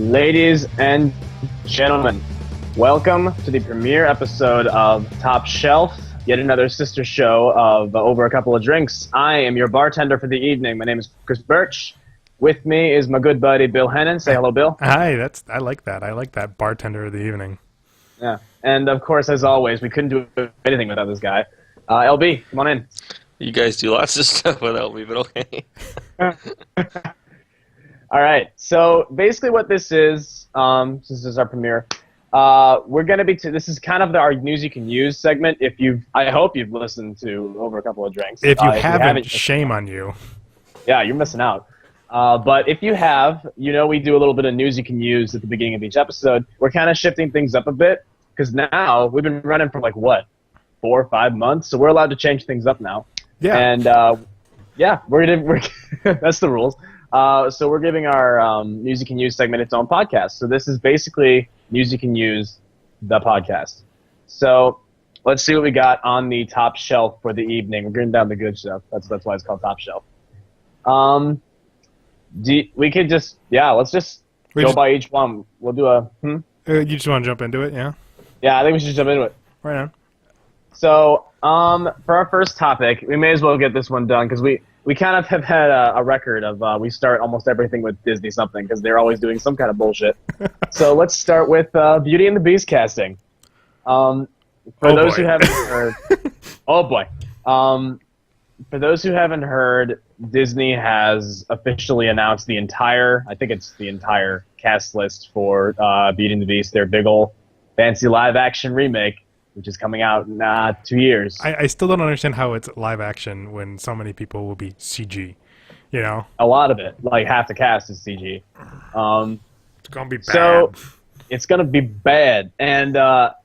Ladies and gentlemen, welcome to the premiere episode of Top Shelf, yet another sister show of Over a Couple of Drinks. I am your bartender for the evening. My name is Chris Birch. With me is my good buddy Bill Hennon. Say hello, Bill. Hi, I like that. I like that, bartender of the evening. Yeah, and of course, as always, we couldn't do anything without this guy. LB, come on in. You guys do lots of stuff without me, but okay. All right, so basically what this is, since this is our premiere, we're going to be, this is kind of our news you can use segment. I hope you've listened to Over a Couple of Drinks. If you haven't, shame on you. Yeah, you're missing out. But if you have, we do a little bit of news you can use at the beginning of each episode. We're kind of shifting things up a bit, because now we've been running for 4 or 5 months, so we're allowed to change things up now. Yeah. And, we're that's the rules. So we're giving our News You Can Use segment its own podcast. So this is basically News You Can Use, the podcast. So let's see what we got on the top shelf for the evening. We're getting down the good stuff. That's why it's called Top Shelf. We could just, let's just go by each one. We'll do a, You just want to jump into it, yeah? Yeah, I think we should jump into it. Right on. So for our first topic, we may as well get this one done because we kind of have had a record of we start almost everything with Disney something because they're always doing some kind of bullshit. So let's start with Beauty and the Beast casting. For those who haven't heard, for those who haven't heard, Disney has officially announced the entire cast list for Beauty and the Beast, their big ol' fancy live action remake, which is coming out in 2 years. I still don't understand how it's live action when so many people will be CG, A lot of it, half the cast is CG. It's going to be bad. So, it's going to be bad. And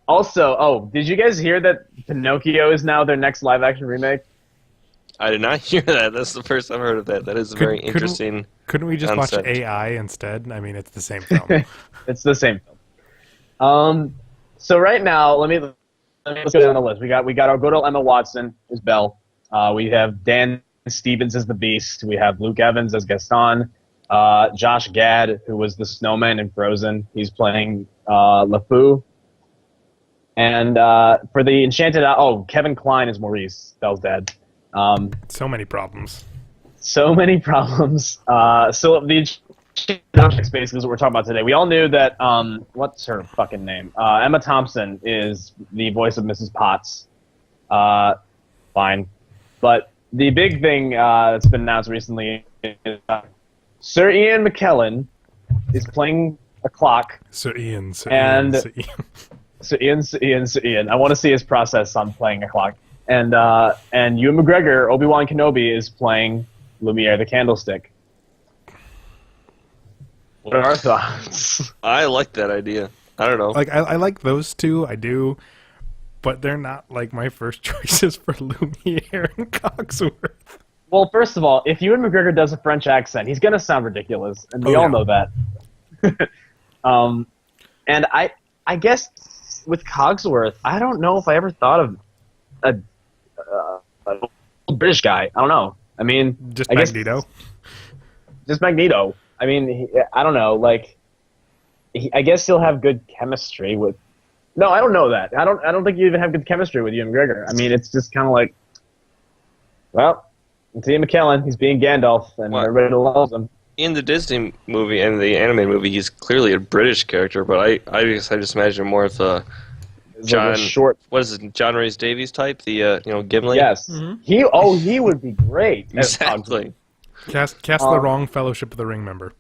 also, did you guys hear that Pinocchio is now their next live action remake? I did not hear that. That's the first I've heard of that. That is a very interesting Couldn't we just concept. watch AI instead? I mean, it's the same film. It's the same film. So right now, let's go down the list. We got our good old Emma Watson as Belle. We have Dan Stevens as the Beast. We have Luke Evans as Gaston. Josh Gad, who was the snowman in Frozen. He's playing LeFou. And for the Enchanted Kevin Kline is Maurice, Belle's dad. So many problems. So the objects basically is what we're talking about today. We all knew that, what's her fucking name? Emma Thompson is the voice of Mrs. Potts. Fine. But the big thing that's been announced recently is Sir Ian McKellen is playing a clock. Sir Ian. I want to see his process on playing a clock. And Ewan McGregor, Obi-Wan Kenobi, is playing Lumiere the Candlestick. What are our thoughts? I like that idea. I don't know. I like those two, I do, but they're not my first choices for Lumiere and Cogsworth. Well, first of all, if Ewan McGregor does a French accent, he's gonna sound ridiculous, and we all know that. And I guess with Cogsworth, I don't know if I ever thought of a British guy. I don't know. I mean, Magneto. Just Magneto. I mean, I don't know. I guess he'll have good chemistry with. No, I don't know that. I don't think you even have good chemistry with Ewan McGregor. I mean, it's just kind of it's Ian McKellen. He's being Gandalf, and everybody loves him. In the Disney movie and the animated movie, he's clearly a British character, but I guess I just imagine more of the John Rhys Davies type, the Gimli. Yes, he would be great. Exactly. Cast the wrong Fellowship of the Ring member.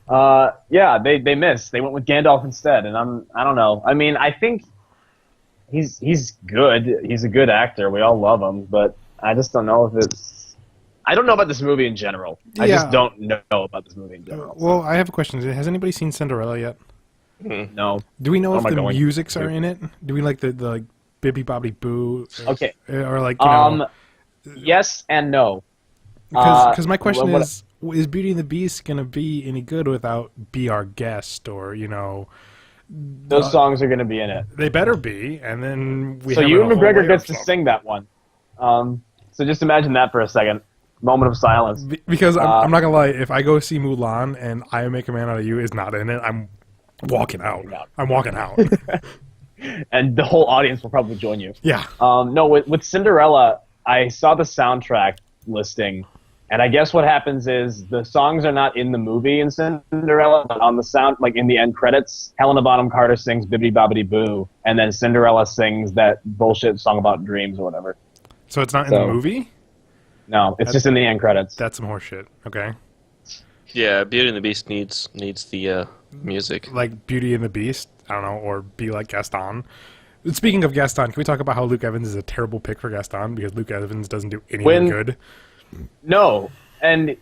They missed. They went with Gandalf instead, and I don't know. I mean, I think he's good. He's a good actor. We all love him, but I just don't know if it's. I don't know about this movie in general. I just don't know about this movie in general. Well, I have a question. Has anybody seen Cinderella yet? No. Do we know if the musics are in it? Do we like the Bibby Bobbity Boo? Okay. Or yes and no. Because my question is Beauty and the Beast going to be any good without Be Our Guest or, Those songs are going to be in it. They better be, and then So Ewan McGregor gets to sing that one. So just imagine that for a second. moment of silence. Because I'm not gonna lie, if I go see Mulan and I Make a Man Out of You is not in it, I'm walking out. I'm walking out. And the whole audience will probably join you. Yeah. No, with Cinderella, I saw the soundtrack listing, and I guess what happens is the songs are not in the movie in Cinderella, but on the sound, like in the end credits, Helena Bonham Carter sings Bibbidi Bobbidi Boo, and then Cinderella sings that bullshit song about dreams or whatever. So it's not in the movie? No, it's just in the end credits. That's some horseshit. Okay. Yeah, Beauty and the Beast needs the music. Like Beauty and the Beast, I don't know, or Be Like Gaston. Speaking of Gaston, can we talk about how Luke Evans is a terrible pick for Gaston because Luke Evans doesn't do anything good? No, and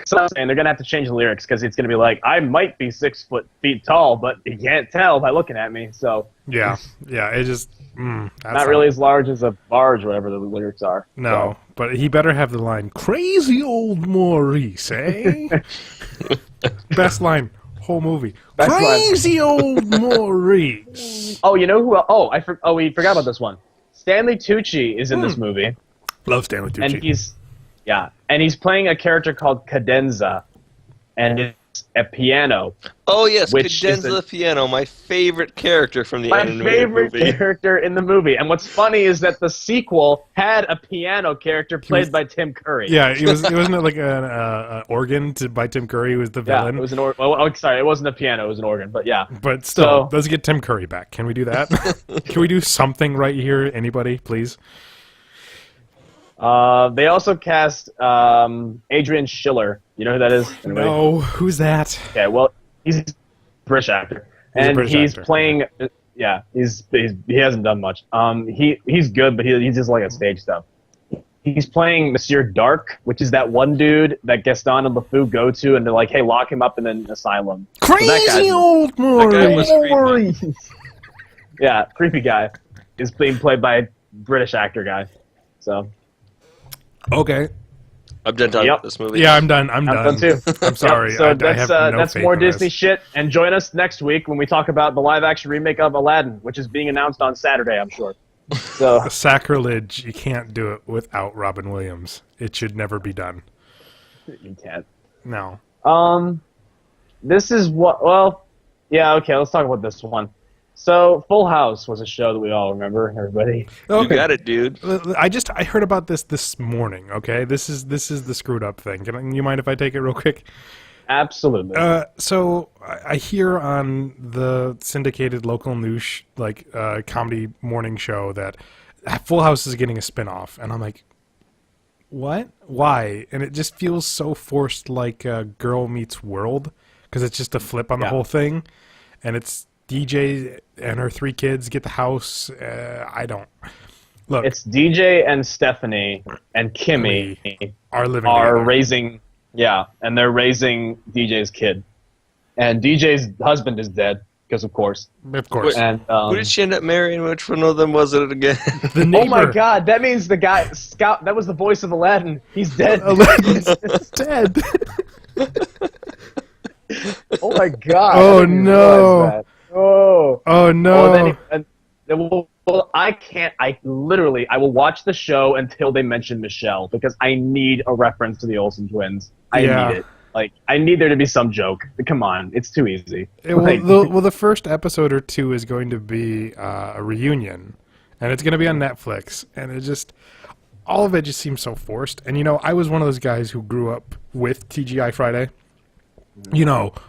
so I'm saying they're gonna have to change the lyrics because it's gonna be like, I might be 6 feet tall, but you can't tell by looking at me. So yeah, it just not really as large as a barge, whatever the lyrics are. No, but he better have the line, "Crazy old Maurice," eh? Best line, whole movie. Best Crazy old Maurice. Oh, you know who? We forgot about this one. Stanley Tucci is in this movie. Love Stanley Tucci. And he's playing a character called Cadenza, and it's a piano. Oh yes, Cadenza the piano, my favorite character from the animated movie. My favorite character in the movie. And what's funny is that the sequel had a piano character played by Tim Curry. Yeah, it wasn't like an organ by Tim Curry. Who was the villain. Yeah, it was an organ. Sorry, it wasn't a piano. It was an organ. But yeah. But still, let's get Tim Curry back. Can we do that? Can we do something right here? Anybody, please? They also cast Adrian Schiller. You know who that is? Anybody? No, who's that? Okay, well, he's a British actor, he's playing. Yeah, he hasn't done much. He's good, but he's just like a stage stuff. He's playing Monsieur Dark, which is that one dude that Gaston and LeFou go to, and they're like, "Hey, lock him up in an asylum." Crazy old Maurice. Yeah, creepy guy is being played by a British actor guy. So. Okay. I'm done talking about this movie. Yeah, I'm done. I'm done too. I'm sorry. Yep, so I have no that's faith more in Disney this. shit. And join us next week when we talk about the live-action remake of Aladdin, which is being announced on Saturday, I'm sure. So Sacrilege. You can't do it without Robin Williams. It should never be done. You can't. No. This is what. Well, yeah. Okay. Let's talk about this one. So, Full House was a show that we all remember, everybody. Okay. You got it, dude. I heard about this morning. Okay, this is the screwed up thing. Can you mind if I take it real quick? Absolutely. So I hear on the syndicated local news comedy morning show that Full House is getting a spinoff, and I'm like, what? Why? And it just feels so forced, like Girl Meets World, because it's just a flip on the whole thing, and it's DJ and her 3 kids get the house. I don't look. It's DJ and Stephanie and Kimmy are raising. Yeah, and they're raising DJ's kid, and DJ's husband is dead because, of course. And who did she end up marrying? Which one of them was it again? The neighbor. Oh my God! That means the guy Scout. That was the voice of Aladdin. He's dead. Aladdin's dead. Oh my God! Oh no! Oh no! I can't. I will watch the show until they mention Michelle because I need a reference to the Olsen twins. I need it. I need there to be some joke. Come on, it's too easy. The first episode or 2 is going to be a reunion, and it's going to be on Netflix, and all of it just seems so forced. And I was one of those guys who grew up with TGI Friday.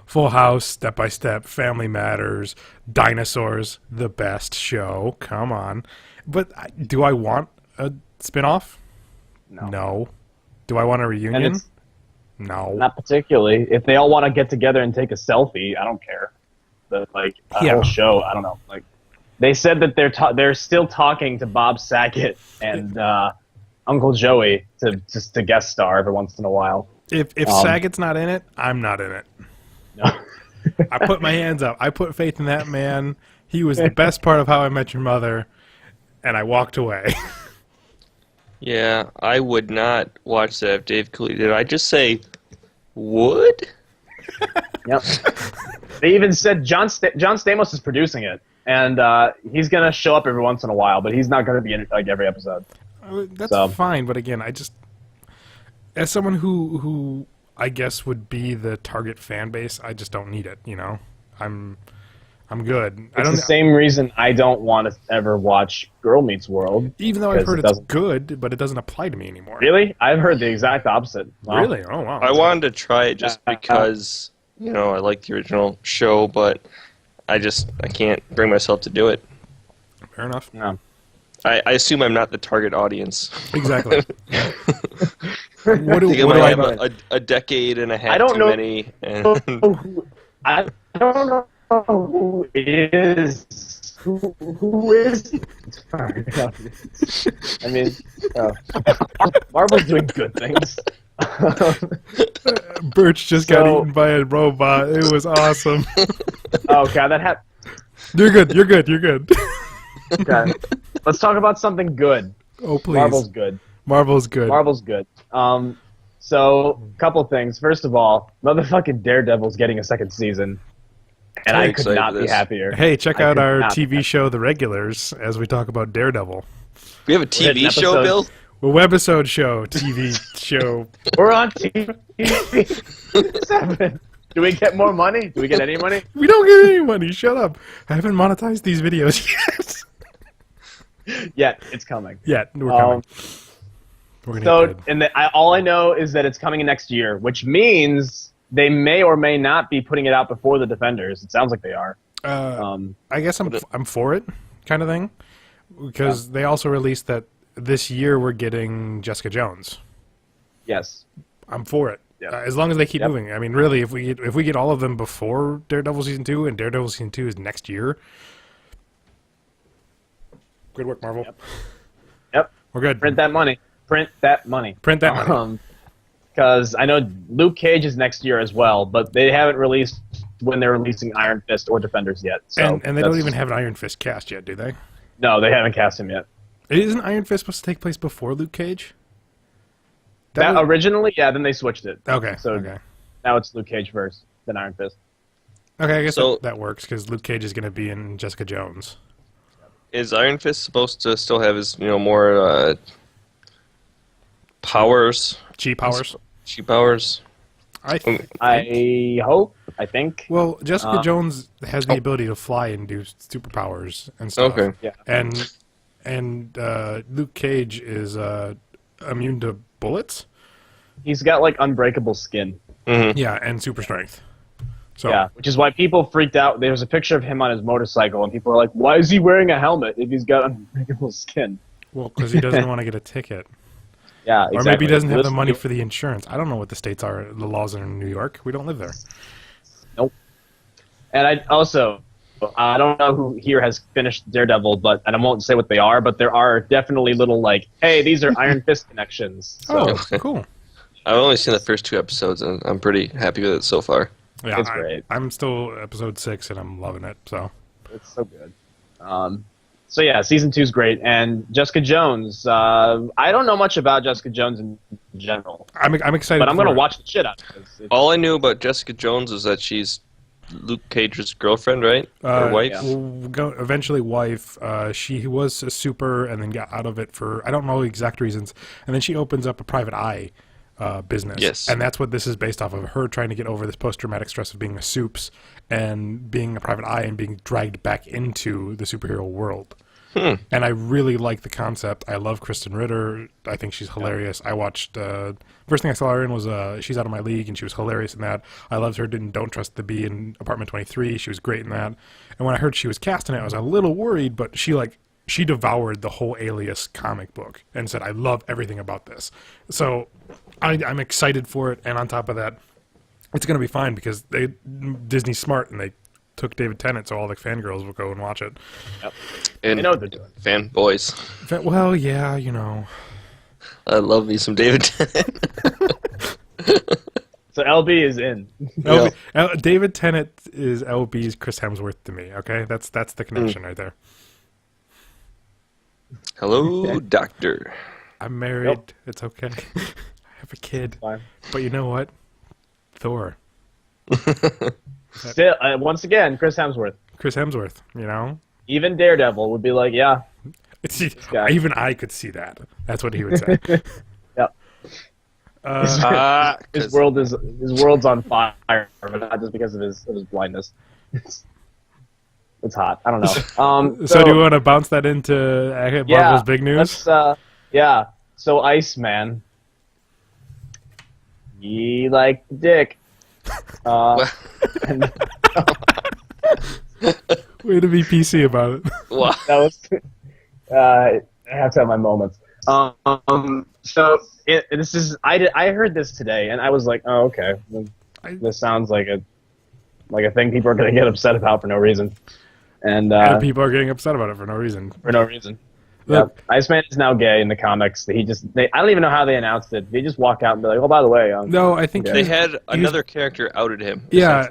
Full House, Step by Step, Family Matters, Dinosaurs, the best show. Come on. But do I want a spinoff? No. Do I want a reunion? No. Not particularly. If they all want to get together and take a selfie, I don't care. But whole show, I don't know. They said that they're still talking to Bob Saget and Uncle Joey to guest star every once in a while. If Saget's not in it, I'm not in it. No. I put my hands up. I put faith in that man. He was the best part of How I Met Your Mother, and I walked away. Yeah, I would not watch that if Dave Cooley did. I just say, would? Yep. They even said John Stamos is producing it, and he's going to show up every once in a while, but he's not going to be in every episode. That's fine, but again, I just, as someone who I guess would be the target fan base, I just don't need it. You know, I'm good. It's the same reason I don't want to ever watch Girl Meets World. Even though I've heard it's good, but it doesn't apply to me anymore. Really? I've heard the exact opposite. Wow. Really? Oh, wow. I wanted to try it just because, you know, I like the original show, but I can't bring myself to do it. Fair enough. No. I assume I'm not the target audience. Exactly. What do I have a decade and a half too many? And I don't know who is. Who is? Sorry. I mean, Marvel's doing good things. Birch just got eaten by a robot. It was awesome. Oh God, that happened. You're good. Okay. Let's talk about something good. Oh, please. Marvel's good. Marvel's good. So, couple things. First of all, motherfucking Daredevil's getting a second season. And I could not be happier. Hey, check out our TV show, The Regulars, as we talk about Daredevil. We have a TV show, Bill? A webisode show, TV show. We're on TV. What's happening? Do we get more money? Do we get any money? We don't get any money. Shut up. I haven't monetized these videos yet. Yet. It's coming. Yet. We're coming. So, all I know is that it's coming next year, which means they may or may not be putting it out before the Defenders. It sounds like they are. I guess I'm for it, kind of thing, because they also released that this year we're getting Jessica Jones. Yes. I'm for it. Yeah. As long as they keep moving. I mean, really, if we get all of them before Daredevil Season 2, and Daredevil Season 2 is next year, good work, Marvel. Yep. We're good. Print that money. Because I know Luke Cage is next year as well, but they haven't released when they're releasing Iron Fist or Defenders yet. So and they don't even have an Iron Fist cast yet, do they? No, they haven't cast him yet. Isn't Iron Fist supposed to take place before Luke Cage? Originally, yeah, then they switched it. Okay. So now it's Luke Cage first, then Iron Fist. Okay, I guess that works, because Luke Cage is going to be in Jessica Jones. Is Iron Fist supposed to still have his, more powers? Chi powers? Chi powers? I think. Well, Jessica Jones has the ability to fly and do superpowers and stuff. Okay. Yeah. And Luke Cage is immune to bullets. He's got like unbreakable skin. Mm-hmm. Yeah, and super strength. So yeah, which is why people freaked out. There was a picture of him on his motorcycle, and people were like, "Why is he wearing a helmet if he's got unbreakable skin?" Well, because he doesn't want to get a ticket. Yeah, exactly. Or maybe he doesn't have the money for the insurance. I don't know what the states are, the laws are in New York. We don't live there. Nope. And I don't know who here has finished Daredevil, and I won't say what they are, but there are definitely little like, hey, these are Iron Fist connections. So. Oh, cool. I've only seen the first 2 episodes, and I'm pretty happy with it so far. Yeah, it's great. I'm still episode 6, and I'm loving it. So it's so good. So yeah, season 2 is great, and Jessica Jones. I don't know much about Jessica Jones in general. I'm excited, but I'm gonna watch the shit out of it. All I knew about Jessica Jones is that she's Luke Cage's girlfriend, right? Or wife? Yeah. Eventually wife. She was a super and then got out of it for I don't know exact reasons. And then she opens up a private eye business. Yes. And that's what this is based off of, her trying to get over this post-traumatic stress of being a soups and being a private eye and being dragged back into the superhero world. And I really like the concept. I love Kristen Ritter. I think she's hilarious. I watched first thing I saw her in was She's Out of My League, and she was hilarious in that. I loved her in Don't Trust the Bee in Apartment 23. She was great in that. And when I heard she was cast in it, I was a little worried, but she devoured the whole Alias comic book and said, I love everything about this. So I'm excited for it, and on top of that, it's going to be fine because Disney's smart, and they took David Tennant, so all the fangirls will go and watch it. Yep. And they know what they're doing. Fanboys. Well, yeah, you know. I love me some David Tennant. So LB is in. David Tennant is LB's Chris Hemsworth to me, okay? That's the connection right there. Hello, doctor. I'm married. Yep. It's okay. I have a kid. Fine. But you know what? Thor. Still, once again, Chris Hemsworth. Chris Hemsworth, you know? Even Daredevil would be like, yeah. Even I could see that. That's what he would say. Yep. His world's on fire, but not just because of his blindness. It's hot. I don't know. So do you want to bounce that into Marvel's big news? Yeah. So Iceman, he like dick. And, Way to be PC about it. Wow. that was. I have to have my moments. So this is. I heard this today, and I was like, oh, okay. This sounds like a thing people are going to get upset about for no reason. And people are getting upset about it for no reason. For no reason. Look, Yep. Iceman is now gay in the comics. I don't even know how they announced it. They just walk out and be like, oh, by the way. No, I think they had another character outed him. Yeah.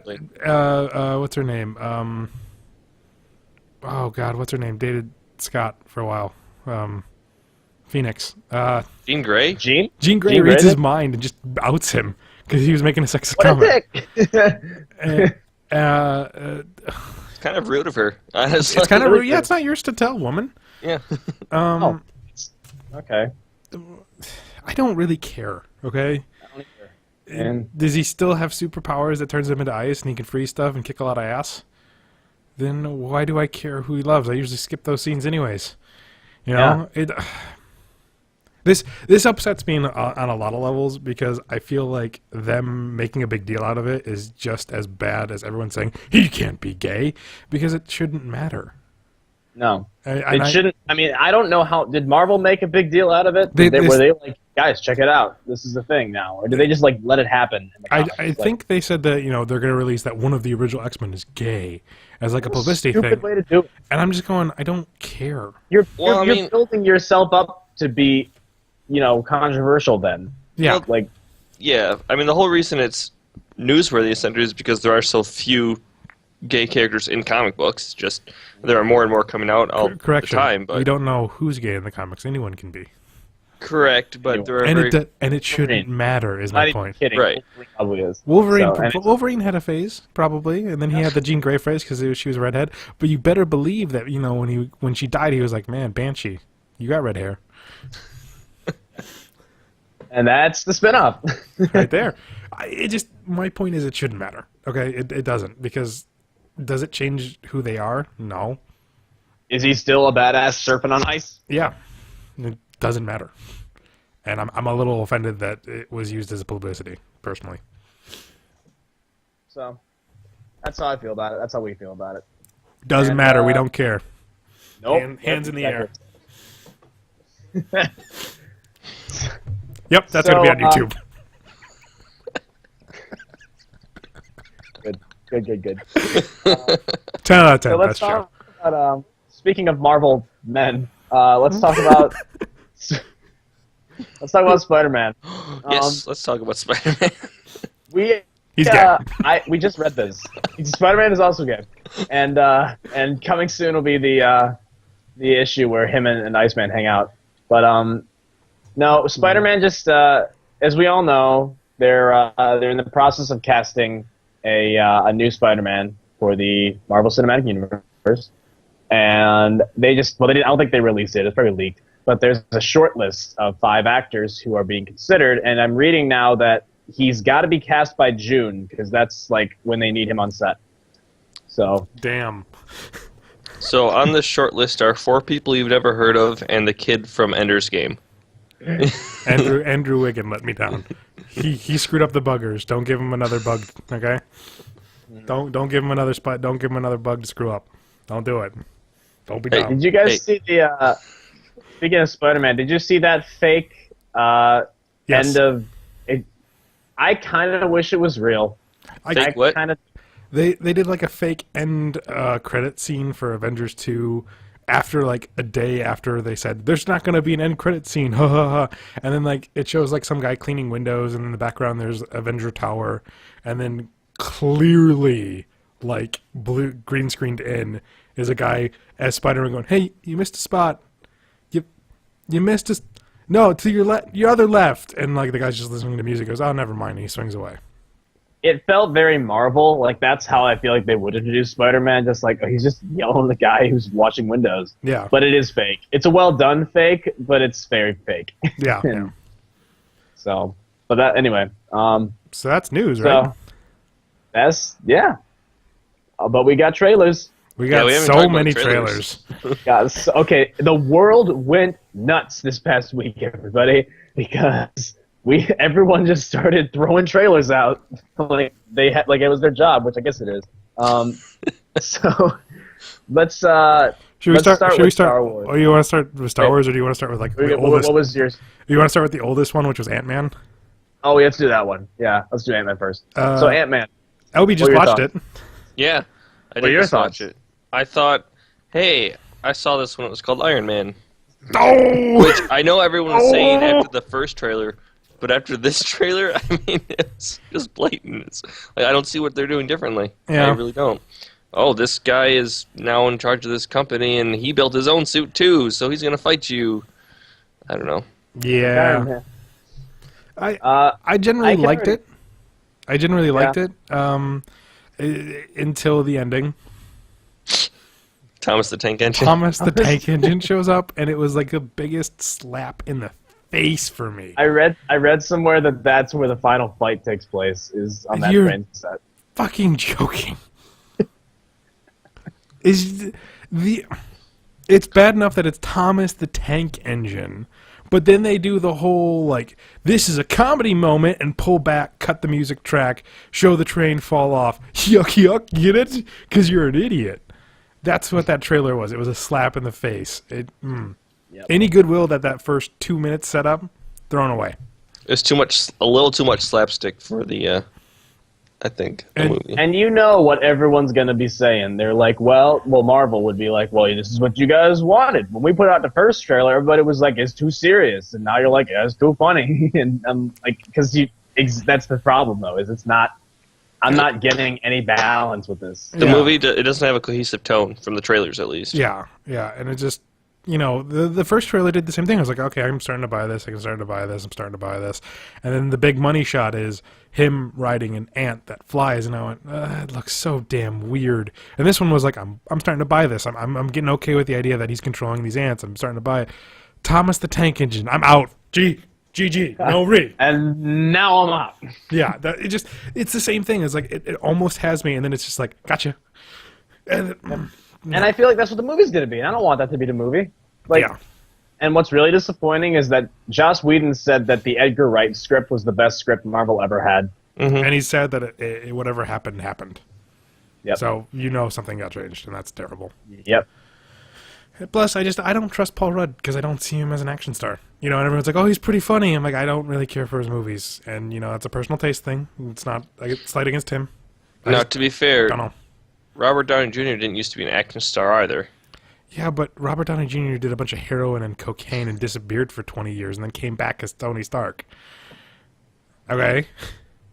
What's her name? Oh, God, what's her name? Dated Scott for a while. Phoenix. Jean Grey? Jean Grey reads his mind and just outs him because he was making a sexist comment. It's kind of rude of her, honestly. It's kind of rude. Yeah, it's not yours to tell, woman. Yeah. Okay. I don't really care, okay? I don't either. And Does he still have superpowers that turns him into ice and he can freeze stuff and kick a lot of ass? Then why do I care who he loves? I usually skip those scenes anyways. You know? This upsets me on a lot of levels because I feel like them making a big deal out of it is just as bad as everyone saying, he can't be gay, because it shouldn't matter. No. It shouldn't. I mean, I don't know how. Did Marvel make a big deal out of it? Were they like, guys, check it out. This is the thing now. Or did they just like let it happen? In the comics? I think they said that, they're going to release that one of the original X-Men is gay as like a publicity stupid thing. Way to do it. And I'm just going, I don't care. You're building yourself up to be, controversial then. Yeah. Yeah. I mean, the whole reason it's newsworthy essentially is because there are so few gay characters in comic books. Just there are more and more coming out all the time. But we don't know who's gay in the comics. Anyone can be. Correct, but there are and it shouldn't matter. Is my point. Kidding. Right. Probably is. Wolverine had a phase probably, and then he had the Jean Grey phase because she was a redhead. But you better believe that when she died, he was like, "Man, Banshee, you got red hair." And that's the spinoff. Right there. My point is it shouldn't matter. Okay, it doesn't, because does it change who they are? No. Is he still a badass surfing on ice? Yeah. It doesn't matter. And I'm a little offended that it was used as a publicity, personally. So, that's how I feel about it. That's how we feel about it. Doesn't matter. We don't care. Nope. Hands in the air. Yep, that's going to be on YouTube. Good. 10 out of 10. So let's talk about, speaking of Marvel men, let's talk about Spider-Man. Yes, let's talk about Spider-Man. He's gay. We just read this. Spider-Man is also gay, and coming soon will be the issue where him and Iceman hang out. But no, Spider-Man just as we all know, they're in the process of casting a new Spider-Man for the Marvel Cinematic Universe, and I don't think they released it. It's probably leaked, but there's a short list of 5 actors who are being considered, and I'm reading now that he's got to be cast by June because that's like when they need him on set. So damn. So on this short list are 4 people you've never heard of and the kid from Ender's Game. Andrew Wiggin let me down. He screwed up the buggers. Don't give him another bug, okay? Don't give him another spot. Don't give him another bug to screw up. Don't do it. Don't be dumb. Did you guys see the? Speaking of Spider-Man, did you see that fake Yes. end of? It, I kind of wish it was real. Fake what? They did like a fake end credit scene for Avengers 2 after like a day after they said there's not going to be an end credit scene, ha ha ha, and then like it shows like some guy cleaning windows, and in the background there's Avenger Tower, and then clearly like green screened in is a guy as Spider-Man going, "Hey, you missed a spot. You missed a no to your other left," and like the guy's just listening to music, goes, "Oh, never mind," and he swings away. it felt very Marvel. Like that's how I feel like they would introduce Spider-Man. Just like he's just yelling at the guy who's washing windows. Yeah. But it is fake. It's a well done fake, but it's very fake. Yeah. Yeah. So, but that anyway. So that's news, right? That's but we got trailers. We got so many trailers. Guys, okay, the world went nuts this past week, everybody, because everyone just started throwing trailers out like it was their job, which I guess it is. So let's start with Star Wars. Oh, you want to start with Star Wars, or do you want to start with like the oldest? What was yours? You want to start with the oldest one, which was Ant-Man? Oh, we have to do that one. Yeah, let's do Ant-Man first. So Ant-Man. LB just watched it. Yeah, I did just watch it. I thought, hey, I saw this when it was called Iron Man. Oh! Which I know everyone was saying after the first trailer, but after this trailer, I mean, it's just blatant. It's like I don't see what they're doing differently. Yeah. I really don't. Oh, this guy is now in charge of this company, and he built his own suit too, so he's gonna fight you. I don't know. Yeah. I generally liked it. I generally liked it until the ending. Thomas the Tank Engine. Thomas the Tank Engine shows up, and it was like the biggest slap in the face for me. I read somewhere that's where the final fight takes place, is on that train set. Fucking joking. It's bad enough that it's Thomas the Tank Engine, but then they do the whole, like, this is a comedy moment, and pull back, cut the music track, show the train fall off. Yuck, yuck, get it? Because you're an idiot. That's what that trailer was. It was a slap in the face. Any goodwill that first 2 minutes set up, thrown away. It's a little too much slapstick for the, I think, the movie. And you know what everyone's going to be saying. They're like, well, Marvel would be like, well, this is what you guys wanted. When we put out the first trailer, everybody was like, it's too serious. And now you're like, yeah, it's too funny. And like, because that's the problem, though, is it's not. I'm not getting any balance with this. The movie, it doesn't have a cohesive tone from the trailers, at least. Yeah, and it just, the first trailer did the same thing. I was like, okay, I'm starting to buy this. I'm starting to buy this. And then the big money shot is him riding an ant that flies, and I went, it looks so damn weird. And this one was like, I'm starting to buy this. I'm getting okay with the idea that he's controlling these ants. I'm starting to buy it. Thomas the Tank Engine. I'm out. GG, no re. And now I'm out. Yeah, it's the same thing. It's like it almost has me, and then it's just like, gotcha. And I feel like that's what the movie's going to be. And I don't want that to be the movie. And what's really disappointing is that Joss Whedon said that the Edgar Wright script was the best script Marvel ever had. Mm-hmm. And he said that whatever happened. Yep. So something got changed, and that's terrible. Yep. Plus, I don't trust Paul Rudd because I don't see him as an action star. And everyone's like, oh, he's pretty funny. I'm like, I don't really care for his movies. And, it's a personal taste thing. It's not a slight against him. Now, to be fair, don't know. Robert Downey Jr. didn't used to be an action star either. Yeah, but Robert Downey Jr. did a bunch of heroin and cocaine and disappeared for 20 years and then came back as Tony Stark. Okay?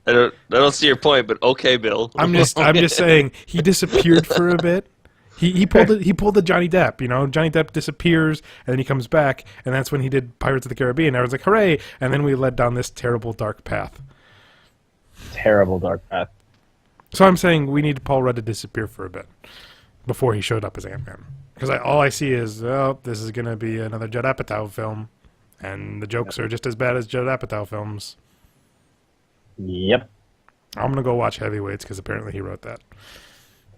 I don't see your point, but okay, Bill. I'm just saying, he disappeared for a bit. He pulled the Johnny Depp, Johnny Depp disappears and then he comes back, and that's when he did Pirates of the Caribbean. Everyone's like, hooray! And then we led down this terrible dark path. Terrible dark path. So I'm saying we need Paul Rudd to disappear for a bit before he showed up as Ant-Man. Because all I see is, this is going to be another Judd Apatow film, and the jokes are just as bad as Judd Apatow films. Yep. I'm going to go watch Heavyweights because apparently he wrote that.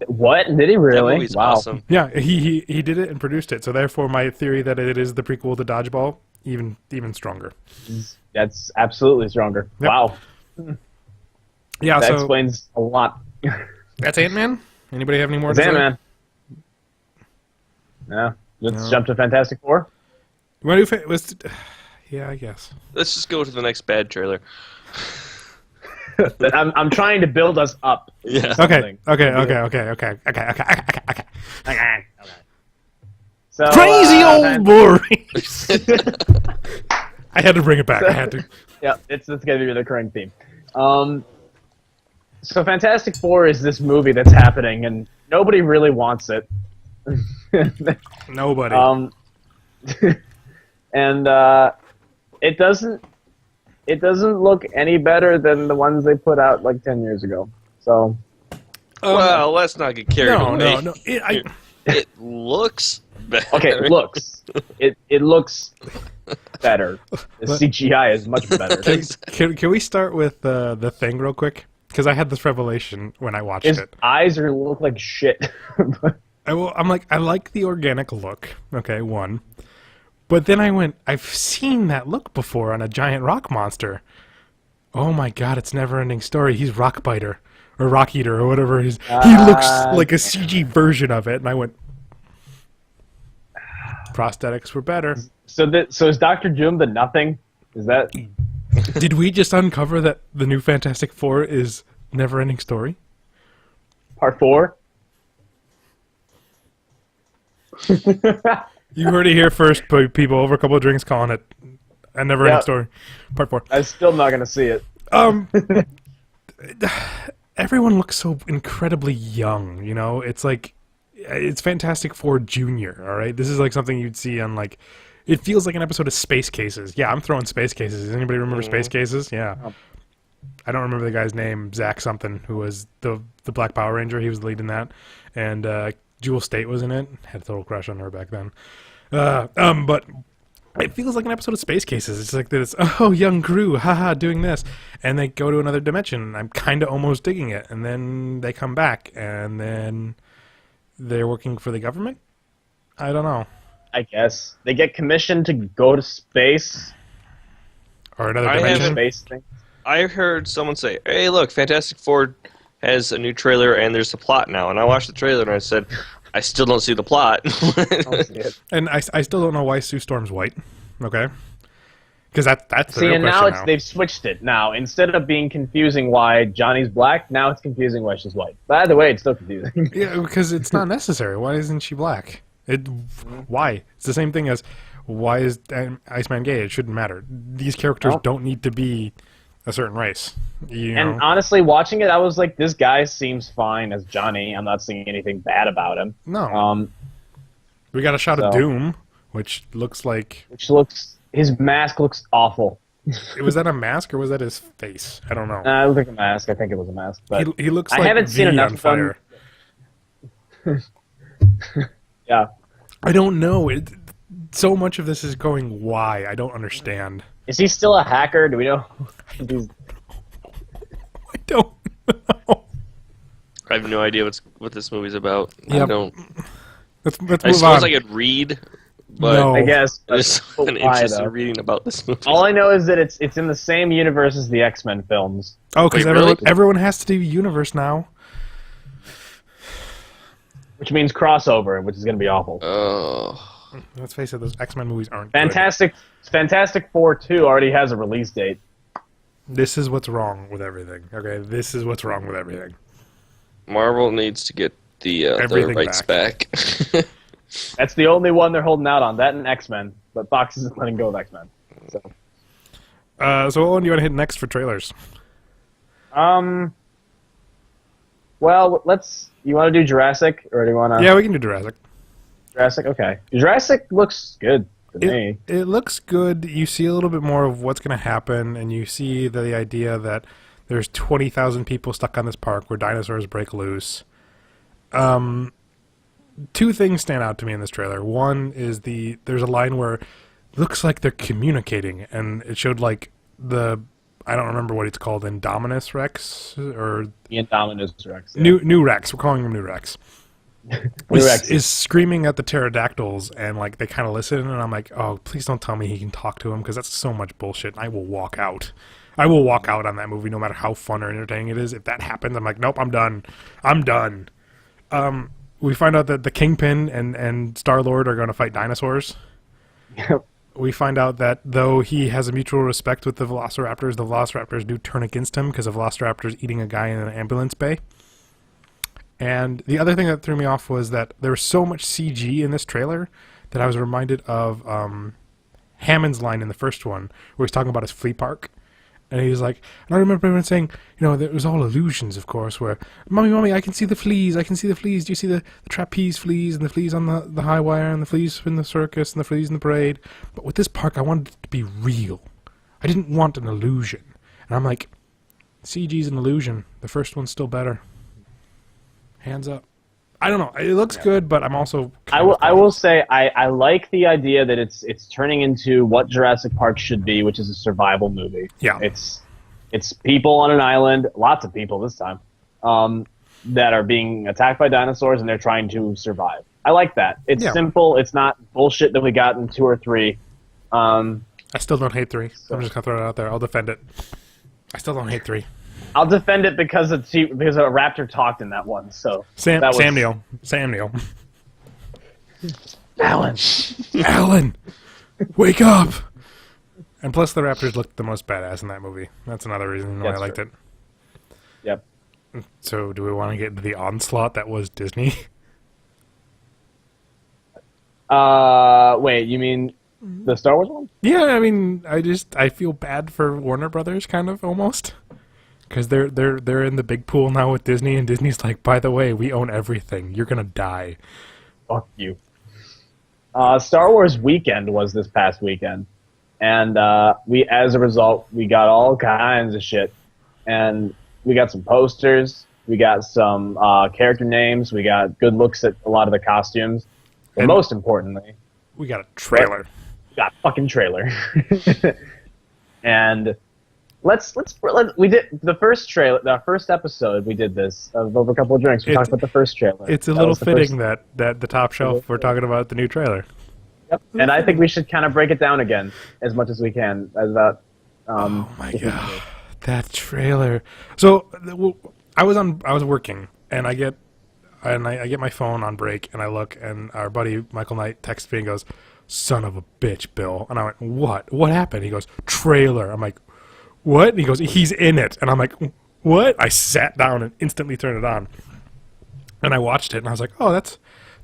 What? Did he really? That movie's wow. awesome. Yeah, he did it and produced it. So therefore, my theory that it is the prequel to Dodgeball, even stronger. That's absolutely stronger. Yep. Wow. Yeah, that explains a lot. That's Ant-Man? Anybody have any more to say? Ant-Man. Yeah. Let's jump to Fantastic Four. Yeah, I guess. Let's just go to the next bad trailer. I'm trying to build us up. Yeah. Okay. So, crazy old Maurice. I had to bring it back. I had to. Yeah, it's going to be the recurring theme. So Fantastic Four is this movie that's happening, and nobody really wants it. Nobody. And it doesn't. it doesn't look any better than the ones they put out like 10 years ago. So, well, let's not get carried away. No. It looks better. okay, it looks. It looks better. The CGI is much better. Can we start with the Thing real quick? Because I had this revelation when I watched His it. eyes are look like shit. I'm like, I like the organic look. Okay, one. But then I went, I've seen that look before on a giant rock monster. Oh my god, it's Never-Ending Story. He's Rockbiter or Rock Eater or whatever he looks like a CG version of it. And I went, prosthetics were better. So is Doctor Doom the Nothing? Is that? Did we just uncover that the new Fantastic Four is Never-Ending Story? Part 4? You heard it here first, people. Over a couple of drinks, calling it a Never-Ending Story, Part 4. I'm still not gonna see it. Everyone looks so incredibly young. You know, it's like it's Fantastic Four Junior. All right, this is like something you'd see on like. It feels like an episode of Space Cases. Yeah, I'm throwing Space Cases. Does anybody remember Space Cases? Yeah. I don't remember the guy's name, Zach something, who was the Black Power Ranger. He was the lead in that, and Jewel State was in it. Had a total crush on her back then. But it feels like an episode of Space Cases. It's like this, young Gru, haha, doing this. And they go to another dimension. I'm kind of almost digging it. And then they come back, and then they're working for the government? I don't know. I guess. They get commissioned to go to space. Or another dimension. Space thing. I heard someone say, hey, look, Fantastic Four has a new trailer, and there's a plot now. And I watched the trailer, and I said, I still don't see the plot. And I still don't know why Sue Storm's white. Okay? Because that's the real and question now they've switched it. Now, instead of being confusing why Johnny's black, now it's confusing why she's white. By the way, it's still confusing. Yeah, because it's not necessary. Why isn't she black? Why? It's the same thing as why is Iceman gay? It shouldn't matter. These characters don't need to be a certain race. You know? And honestly, watching it, I was like, this guy seems fine as Johnny. I'm not seeing anything bad about him. No. We got a shot of Doom, which looks like... His mask looks awful. Was that a mask or was that his face? I don't know. It looked like a mask. I think it was a mask. But he looks like I haven't seen enough on fire. Yeah. I don't know. So much of this is going, why? I don't understand. Is he still a hacker? Do we know? I don't know. I have no idea what this movie's about. Yep. I don't. Let's move I suppose I could read, but no. I guess. I'm just an interest in reading about this movie. All I know is that it's in the same universe as the X-Men films. Oh, because really? everyone has to do universe now. Which means crossover, which is going to be awful. Oh. Let's face it, those X-Men movies aren't Fantastic Four 2 already has a release date. This is what's wrong with everything. Okay, this is what's wrong with everything. Marvel needs to get the rights back. That's the only one they're holding out on. That and X-Men, but Fox isn't letting go of X-Men. So what one do you want to hit next for trailers? Well, you want to do Jurassic, or do you want to... Yeah, we can do Jurassic. Jurassic, okay. Jurassic looks good to me. It looks good. You see a little bit more of what's going to happen, and you see the idea that there's 20,000 people stuck on this park where dinosaurs break loose. Two things stand out to me in this trailer. One is there's a line where it looks like they're communicating, and it showed like I don't remember what it's called, Indominus Rex or The Indominus Rex. Yeah. New Rex. We're calling him New Rex. is screaming at the pterodactyls, and like they kind of listen, and I'm like, oh, please don't tell me he can talk to him, because that's so much bullshit. I will walk out. I will walk out on that movie, no matter how fun or entertaining it is. If that happens, I'm like, nope, I'm done. I'm done. We find out that the Kingpin and Star-Lord are going to fight dinosaurs. Yep. We find out that though he has a mutual respect with the Velociraptors do turn against him because a Velociraptor's eating a guy in an ambulance bay. And the other thing that threw me off was that there was so much CG in this trailer that I was reminded of Hammond's line in the first one, where he's talking about his flea park. And he was like, and I remember everyone saying, it was all illusions, of course, where, Mommy, I can see the fleas, Do you see the trapeze fleas, and the fleas on the high wire, and the fleas in the circus, and the fleas in the parade? But with this park, I wanted it to be real. I didn't want an illusion. And I'm like, CG's an illusion. The first one's still better. Hands up. I don't know. It looks good, but I'm also. I will say I like the idea that it's turning into what Jurassic Park should be, which is a survival movie. Yeah. It's people on an island, lots of people this time, that are being attacked by dinosaurs and they're trying to survive. I like that. It's simple. It's not bullshit that we got in 2 or 3. I still don't hate 3. So I'm just gonna throw it out there. I'll defend it. I still don't hate 3. I'll defend it because a raptor talked in that one. So Sam Neill. Alan, wake up! And plus, the raptors looked the most badass in that movie. That's another reason why I liked it. Yep. So, do we want to get into the onslaught that was Disney? Wait, you mean the Star Wars one? Yeah, I mean, I feel bad for Warner Brothers, kind of, almost. Because they're in the big pool now with Disney, and Disney's like, by the way, we own everything. You're gonna die. Fuck you. Star Wars Weekend was this past weekend, and as a result, we got all kinds of shit, and we got some posters, we got some character names, we got good looks at a lot of the costumes, but most importantly, we got a trailer. We got a fucking trailer, and. We did the first trailer, the first episode. We did this over a couple of drinks. We talked about the first trailer. It's a little fitting that the top shelf we're talking about the new trailer. Yep, and I think we should kind of break it down again as much as we can about. Oh my god, that trailer! So I was working, and I get my phone on break, and I look, and our buddy Michael Knight texts me and goes, "Son of a bitch, Bill," and I went, "What? What happened?" He goes, "Trailer." I'm like. What? And he goes, he's in it. And I'm like, what? I sat down and instantly turned it on. And I watched it, and I was like, oh, that's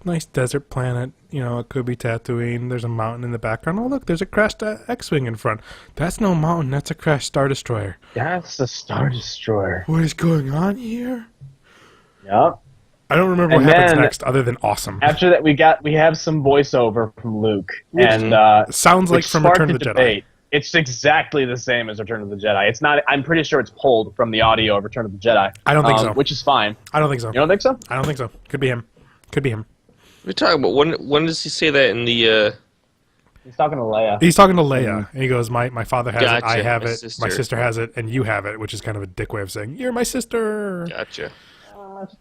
a nice desert planet. You know, it could be Tatooine. There's a mountain in the background. Oh, look, there's a crashed X-Wing in front. That's no mountain. That's a crashed Star Destroyer. That's a Star Destroyer. What is going on here? Yep. I don't remember what happens next other than awesome. After that, we have some voiceover from Luke. And sounds like from Return of the Jedi. It's exactly the same as Return of the Jedi. It's not. I'm pretty sure it's pulled from the audio of Return of the Jedi. I don't think so. Which is fine. I don't think so. You don't think so? I don't think so. Could be him. Could be him. We're talking about when does he say that in the? He's talking to Leia. He's talking to Leia, and he goes, "My father has it. I have it. Sister. My sister has it, and you have it," which is kind of a dick way of saying you're my sister. Gotcha.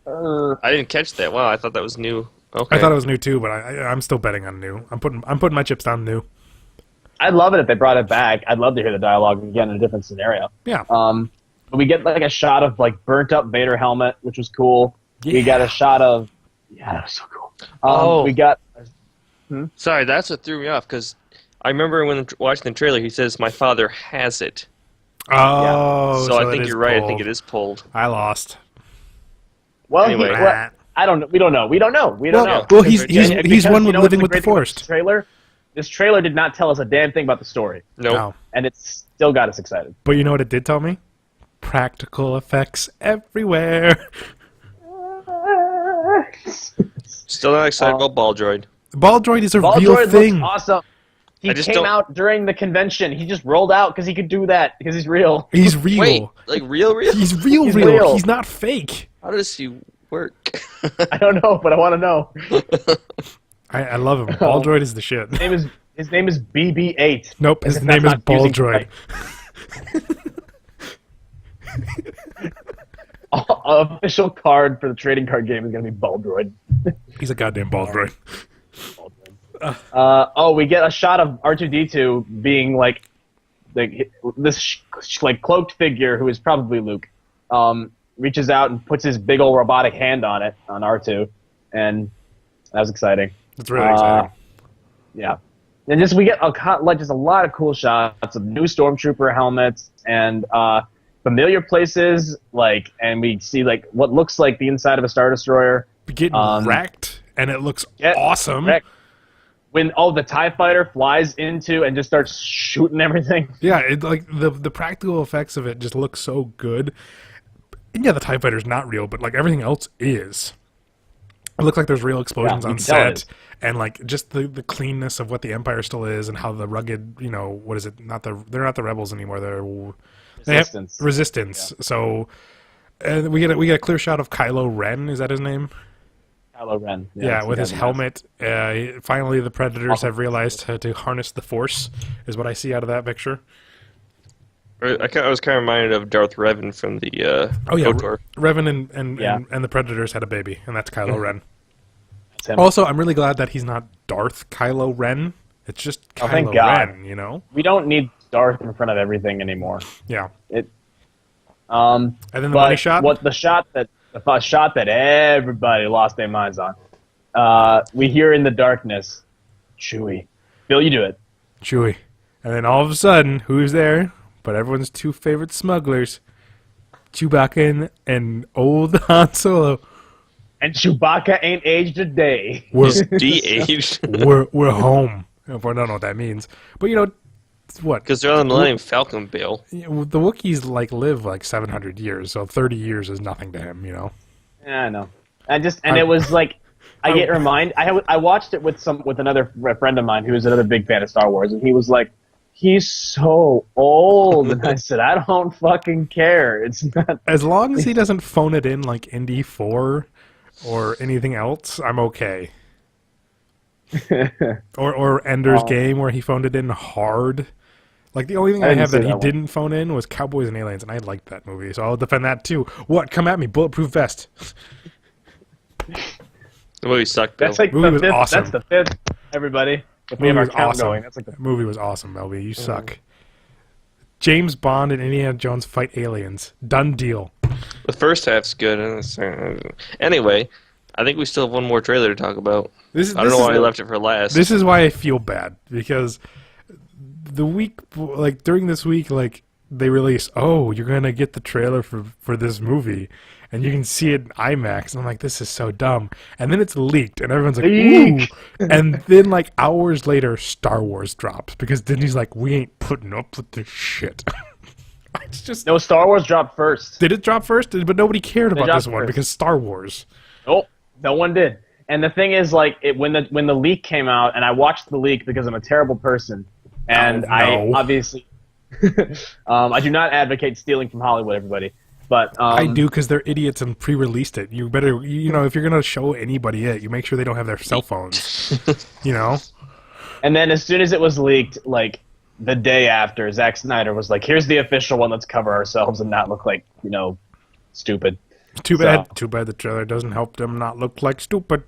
I didn't catch that. Wow, I thought that was new. Okay. I thought it was new too, but I'm still betting on new. I'm putting my chips down new. I'd love it if they brought it back. I'd love to hear the dialogue again in a different scenario. Yeah. But we get like a shot of like burnt up Vader helmet, which was cool. Yeah. We got a shot of that was so cool. We got. Sorry, that's what threw me off because I remember when watching the trailer, he says, "My father has it." Oh, so I think you're right. I think it is pulled. I lost. Well, anyway, I don't know. We don't know. We don't know. Well, he's one with living with the Force. This trailer did not tell us a damn thing about the story. No. And it still got us excited. But you know what it did tell me? Practical effects everywhere. Still not excited about Ball Droid. Ball Droid is a Ball real Droid thing. Looks awesome. He came out during the convention. He just rolled out because he could do that because he's real. He's real. Wait, like real? He's real. He's not fake. How does he work? I don't know, but I want to know. I love him. Ball Droid is the shit. His name is BB-8. Nope, his name is Ball Droid. Official card for the trading card game is going to be Ball Droid. He's a goddamn Ball Droid. We get a shot of R2-D2 being like this cloaked figure who is probably Luke. Reaches out and puts his big old robotic hand on R2, and that was exciting. It's really exciting. Yeah, and we get just a lot of cool shots of new stormtrooper helmets and familiar places, and we see what looks like the inside of a Star Destroyer. Getting wrecked, and it looks awesome. Wrecked. When the TIE fighter flies into and just starts shooting everything. Yeah, the practical effects of it just look so good. And yeah, the TIE fighter's not real, but everything else is. It looks like there's real explosions you on can tell it set, is. and like just the cleanness of what the Empire still is, and how the rugged, what is it? They're not the rebels anymore. They have Resistance. resistance. Yeah. So, and we get a clear shot of Kylo Ren. Is that his name? Kylo Ren. Yeah, that's the with guy his in the helmet. Finally, the Predators Awesome. have realized how to harness the Force. Is what I see out of that picture. I was kind of reminded of Darth Revan from the KOTOR. Revan Yeah. and the Predators had a baby, and that's Kylo Ren. That's him. Also, I'm really glad that he's not Darth Kylo Ren. It's just Oh, thank Kylo God. Ren, We don't need Darth in front of everything anymore. Yeah. It. And then the But money shot. the shot that everybody lost their minds on. We hear in the darkness, Chewie. Bill, you do it. Chewie. And then all of a sudden, who's there? But everyone's two favorite smugglers, Chewbacca and old Han Solo. And Chewbacca ain't aged a day. He's de-aged. We're home. I don't know what that means, but it's what? Because they're on the Millennium Falcon, Bill. The Wookiees live like 700 years, so 30 years is nothing to him, Yeah, I know. It was like I get reminded. I watched it with another friend of mine who was another big fan of Star Wars, and he was like, "He's so old," and I said, "I don't fucking care. It's not." As long as he doesn't phone it in like Indy 4 or anything else, I'm okay. or Ender's Game where he phoned it in hard. Like the only thing I have that he didn't phone in was Cowboys and Aliens, and I liked that movie, so I'll defend that too. What? Come at me, bulletproof vest. The movie sucked, Bill. That's like Movie the was fifth. awesome. That's the fifth. Everybody, if we have our count going, that's like the That movie was awesome, Melby. You suck. James Bond and Indiana Jones fight aliens. Done deal. The first half's good. Anyway, I think we still have one more trailer to talk about. I don't know why we left it for last. This is why I feel bad, because during this week, they release, you're gonna get the trailer for this movie, and you can see it in IMAX, and I'm like, this is so dumb. And then it's leaked, and everyone's like, ooh. And then hours later, Star Wars drops, because Disney's like, we ain't putting up with this shit. It's just No, Star Wars dropped first. Did it drop first? But nobody cared about this one first. because Star Wars. Nope, no one did. And the thing is, when the leak came out, and I watched the leak because I'm a terrible person, and I obviously, I do not advocate stealing from Hollywood, everybody. But I do, because they're idiots and pre-released it. You better, if you're gonna show anybody it, you make sure they don't have their cell phones. And then as soon as it was leaked, the day after, Zack Snyder was like, "Here's the official one. Let's cover ourselves and not look like stupid." Too bad. Too bad the trailer doesn't help them not look like stupid.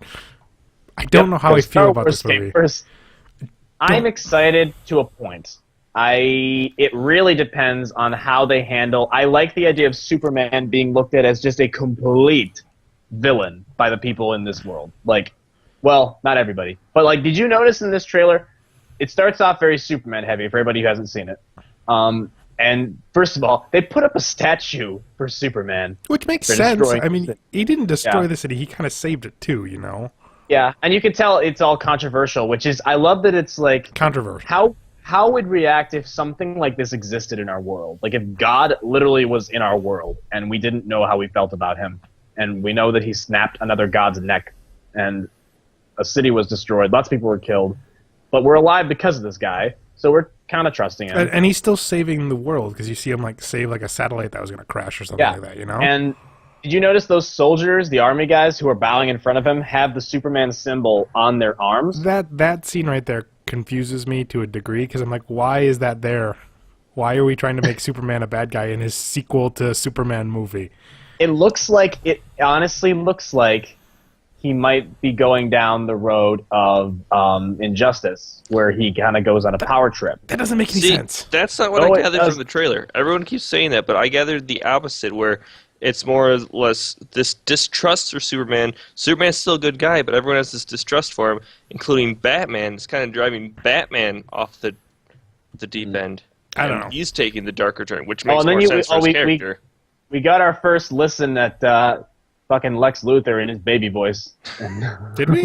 I don't know how I feel about this movie. I'm excited to a point. It really depends on how they handle. I like the idea of Superman being looked at as just a complete villain by the people in this world. Well, not everybody, but did you notice in this trailer? It starts off very Superman heavy for everybody who hasn't seen it. And first of all, they put up a statue for Superman, which makes sense. I mean, he didn't destroy the city; he kind of saved it too. Yeah, and you can tell it's all controversial, which is I love that it's controversial. How would react if something like this existed in our world? If God literally was in our world and we didn't know how we felt about him, and we know that he snapped another god's neck, and a city was destroyed, lots of people were killed, but we're alive because of this guy, so we're kind of trusting him. And he's still saving the world, because you see him save a satellite that was going to crash or something like that. And did you notice those soldiers, the army guys who are bowing in front of him, have the Superman symbol on their arms? That scene right there confuses me to a degree, because I'm like, why is that there? Why are we trying to make Superman a bad guy in his sequel to Superman movie? It honestly looks like he might be going down the road of Injustice, where he kind of goes on a power trip. That doesn't make any sense. That's not what I gathered from the trailer. Everyone keeps saying that, but I gathered the opposite, where it's more or less this distrust for Superman. Superman's still a good guy, but everyone has this distrust for him, including Batman. It's kind of driving Batman off the deep end. I don't know. He's taking the darker turn, which makes more sense for his character. We got our first listen at fucking Lex Luthor in his baby voice. Did we?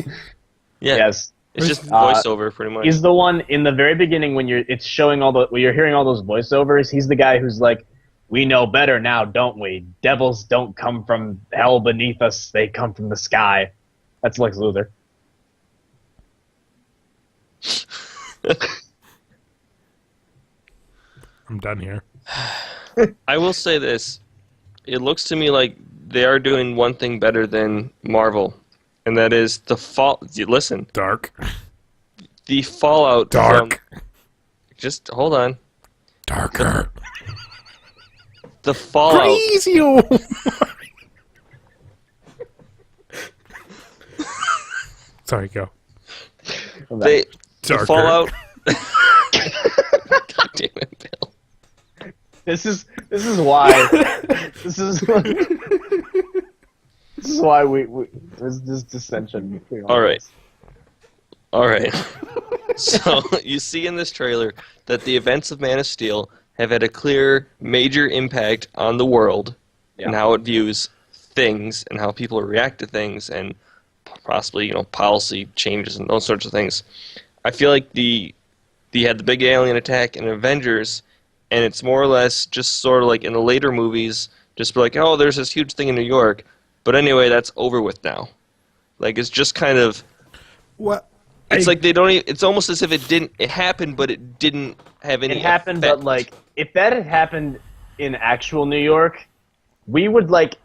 Yeah. Yes. It's just voiceover, pretty much. He's the one in the very beginning when you're hearing all those voiceovers. He's the guy who's like, "We know better now, don't we? Devils don't come from hell beneath us; they come from the sky." That's Lex Luthor. I'm done here. I will say this. It looks to me like they are doing one thing better than Marvel, and that is the fall. Listen, Dark. the fallout Dark. from. Just hold on. Darker. The fallout. Crazy. Sorry, go. The Darker. fallout. God damn it, Bill. This is why this is why we there's this dissension between All right. us. All right. So you see in this trailer that the events of Man of Steel have had a clear, major impact on the world and how it views things and how people react to things and possibly policy changes and those sorts of things. I feel like they had the big alien attack in Avengers, and it's more or less just sort of like in the later movies, just be like, oh, there's this huge thing in New York, but anyway, that's over with now. Like it's just kind of. What? It's like they don't. It's almost as if it happened, but it didn't have any. It happened, effect. but like if that had happened in actual New York, we would like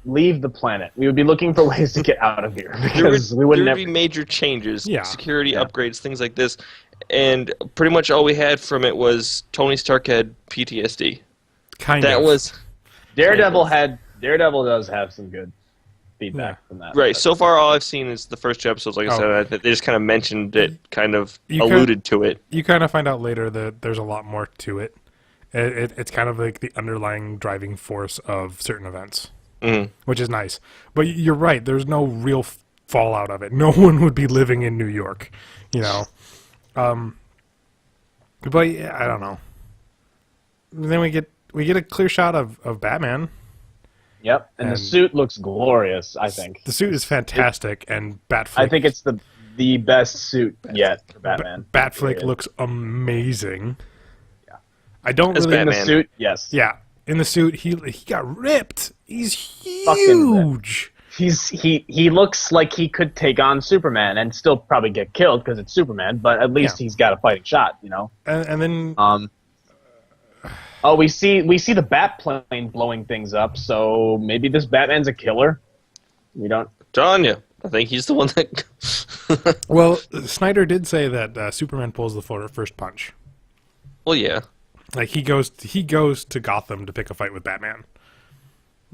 leave the planet. We would be looking for ways to get out of here because we wouldn't. There would be major changes, Yeah. security upgrades, things like this, and pretty much all we had from it was Tony Stark had PTSD. That was Daredevil does have some good feedback from that. right. So far, all I've seen is the first two episodes. Like I said, they just kind of mentioned it, kind of alluded to it. You kind of find out later that there's a lot more to it. It's kind of like the underlying driving force of certain events. Which is nice. But you're right, there's no real fallout of it. No one would be living in New York, But yeah, I don't know. Then we get a clear shot of Batman. Yep, and the suit looks glorious, I think. The suit is fantastic, and Batfleck... I think it's the best suit yet for Batman. Batfleck looks amazing. Yeah. I don't As really... Batman. In the suit, yes. Yeah. In the suit, he got ripped. He's huge. He looks like he could take on Superman and still probably get killed because it's Superman, but at least he's got a fighting shot, And then we see the bat plane blowing things up, so maybe this Batman's a killer. We don't. Telling you, I think he's the one that. Well, Snyder did say that Superman pulls the first punch. Well, yeah. Like he goes to Gotham to pick a fight with Batman.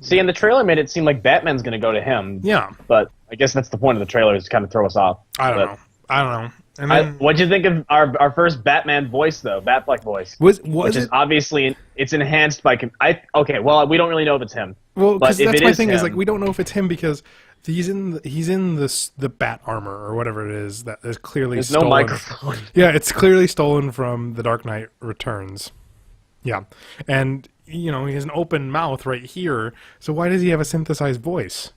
See, and the trailer made it seem like Batman's going to go to him. Yeah, but I guess that's the point of the trailer, is to kind of throw us off. I don't know. And then, what'd you think of our first Batman voice, though? Batfleck voice, which is obviously it's enhanced by. Okay, well, we don't really know if it's him. Well, because that's my thing him, is like we don't know if it's him because he's in the bat armor or whatever it is that is clearly There's stolen. no microphone. Yeah, it's clearly stolen from The Dark Knight Returns. Yeah, and he has an open mouth right here. So why does he have a synthesized voice?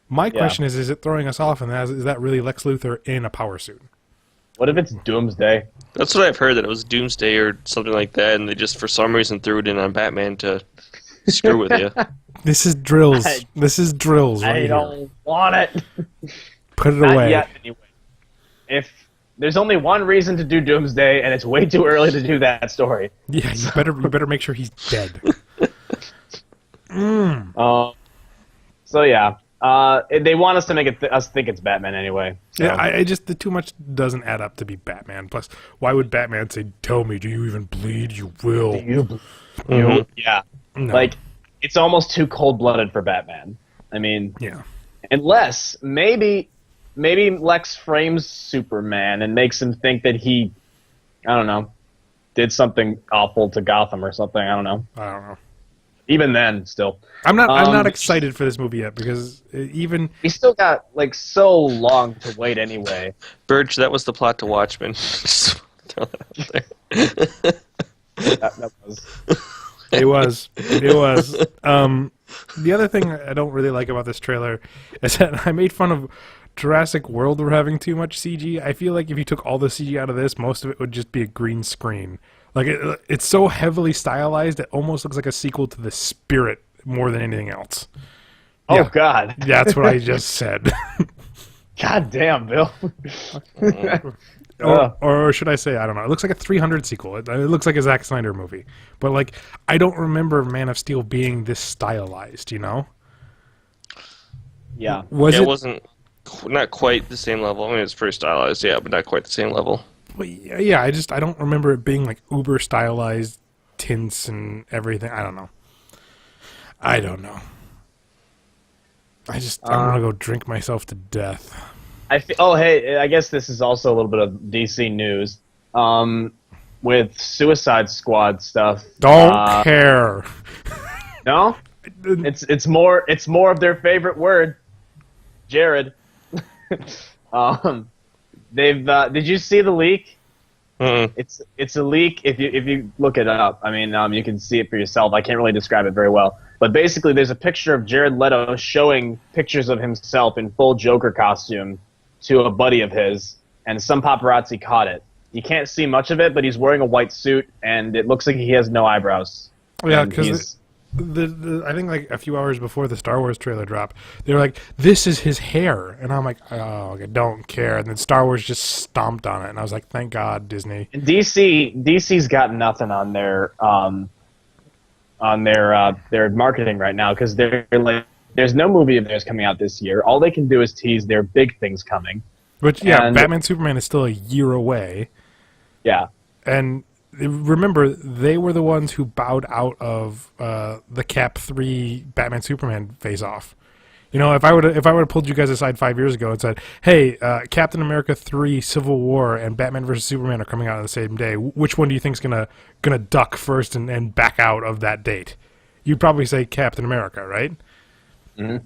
My question is it throwing us off? And is that really Lex Luthor in a power suit? What if it's Doomsday? That's what I've heard, that it was Doomsday or something like that, and they just for some reason threw it in on Batman to screw with you. This is drills. This is drills. Right I don't want it. Put it Not away. yet, anyway. If there's only one reason to do Doomsday, and it's way too early to do that story. Yeah, you better make sure he's dead. So yeah, they want us to make us think it's Batman anyway. So. Yeah, I just the too much doesn't add up to be Batman. Plus, why would Batman say, "Tell me, do you even bleed? You will." Yeah, No. like it's almost too cold-blooded for Batman. I mean, Yeah. unless maybe Lex frames Superman and makes him think that he, I don't know, did something awful to Gotham or something. I don't know. I don't know. Even then, still. I'm not excited for this movie yet because even We still got like so long to wait anyway. Burge, that was the plot to Watchmen. Just throw that out there. That was. it was. The other thing I don't really like about this trailer is that I made fun of Jurassic World for having too much CG. I feel like if you took all the CG out of this, most of it would just be a green screen. Like it's so heavily stylized, it almost looks like a sequel to The Spirit more than anything else. Oh Yeah. God. That's what I just said. God damn, Bill. Or should I say, I don't know. It looks like a 300 sequel. It looks like a Zack Snyder movie. But, like, I don't remember Man of Steel being this stylized, you know? Yeah. It wasn't not quite the same level. I mean, it's pretty stylized, yeah, but not quite the same level. But yeah, I don't remember it being, like, uber stylized tints and everything. I don't know. I want to go drink myself to death. Hey, I guess this is also a little bit of DC news. With Suicide Squad stuff. Don't care. No? It's more of their favorite word. Jared. Did you see the leak? Mm-hmm. It's a leak. If you look it up, I mean, you can see it for yourself. I can't really describe it very well. But basically, there's a picture of Jared Leto showing pictures of himself in full Joker costume to a buddy of his, and some paparazzi caught it. You can't see much of it, but he's wearing a white suit, and it looks like he has no eyebrows. Yeah, because I think like a few hours before the Star Wars trailer dropped, they were like, "This is his hair," and I'm like, "Oh, I don't care." And then Star Wars just stomped on it, and I was like, "Thank God, Disney." And DC's got nothing on their marketing right now because they're like, there's no movie of theirs coming out this year. All they can do is tease their big things coming. Which Batman Superman is still a year away. Yeah, and remember, they were the ones who bowed out of the Cap 3 Batman Superman face-off. You know, if I would have pulled you guys aside 5 years ago and said, "Hey, Captain America 3 Civil War and Batman vs Superman are coming out on the same day. Which one do you think's gonna duck first and back out of that date?" You'd probably say Captain America, right? Mm-hmm.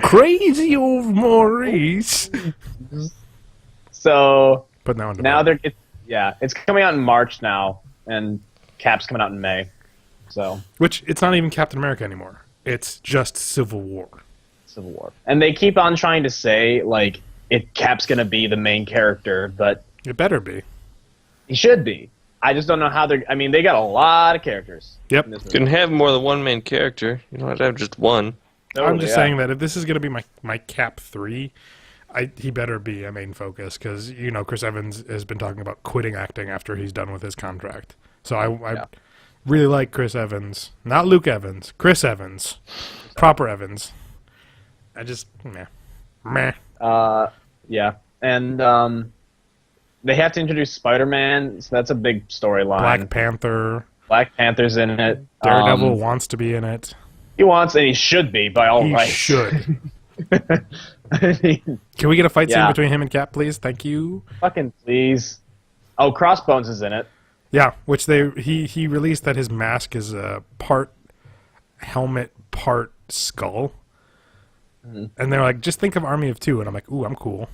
Crazy old Maurice. So but now it's coming out in March now, and Cap's coming out in May. So which it's not even Captain America anymore. It's just Civil War. And they keep on trying to say like Cap's gonna be the main character, but it better be. He should be. I just don't know how they're. I mean, they got a lot of characters. Yep. You can have more than one main character. You don't have to have just one. I'm just saying that if this is going to be my Cap 3, he better be a main focus because, you know, Chris Evans has been talking about quitting acting after he's done with his contract. So I really like Chris Evans. Not Luke Evans. Chris Evans. Proper Evans. I just, meh. Yeah. And they have to introduce Spider-Man, so that's a big storyline. Black Panther's in it. Daredevil wants to be in it. He wants, and he should be, by all rights. He should. I mean, can we get a fight scene between him and Cap, please? Thank you. Fucking please. Oh, Crossbones is in it. Yeah, which he released that his mask is a part helmet, part skull. Mm-hmm. And they're like, just think of Army of Two. And I'm like, ooh, I'm cool.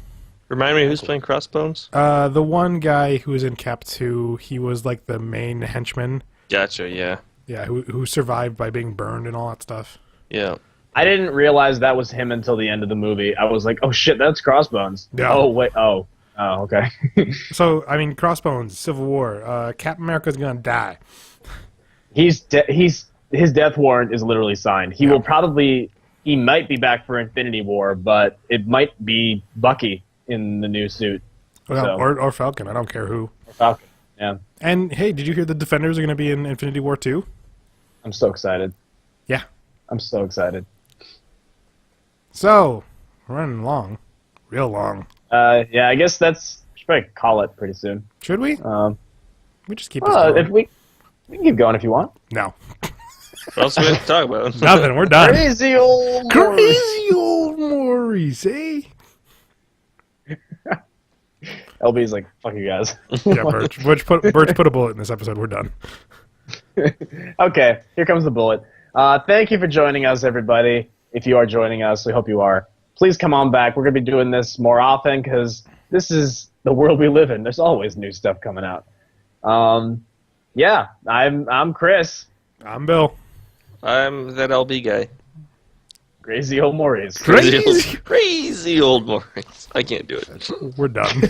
Remind me who's playing Crossbones? The one guy who was in Cap 2, he was like the main henchman. Gotcha, yeah. Yeah, who survived by being burned and all that stuff. Yeah. I didn't realize that was him until the end of the movie. I was like, oh shit, that's Crossbones. Yeah. Oh, wait, oh, okay. So, I mean, Crossbones, Civil War, Captain America's gonna die. His death warrant is literally signed. He might be back for Infinity War, but it might be Bucky in the new suit. Well, or Falcon, I don't care who. Or Falcon, yeah. And hey, did you hear the Defenders are going to be in Infinity War 2? I'm so excited. Yeah. I'm so excited. So, we're running long. Real long. Yeah, I guess we should probably call it pretty soon. Should we? We just keep this going. If we can keep going if you want. No. What else are we going to talk about? Nothing, we're done. Crazy old Maurice, eh? LB's like, fuck you guys. Yeah, Birch. Birch put a bullet in this episode. We're done. Okay, here comes the bullet. Thank you for joining us, everybody. If you are joining us, we hope you are. Please come on back. We're going to be doing this more often because this is the world we live in. There's always new stuff coming out. Yeah, I'm Chris. I'm Bill. I'm that LB guy. Crazy old Maurice. Crazy old Maurice. I can't do it. We're done.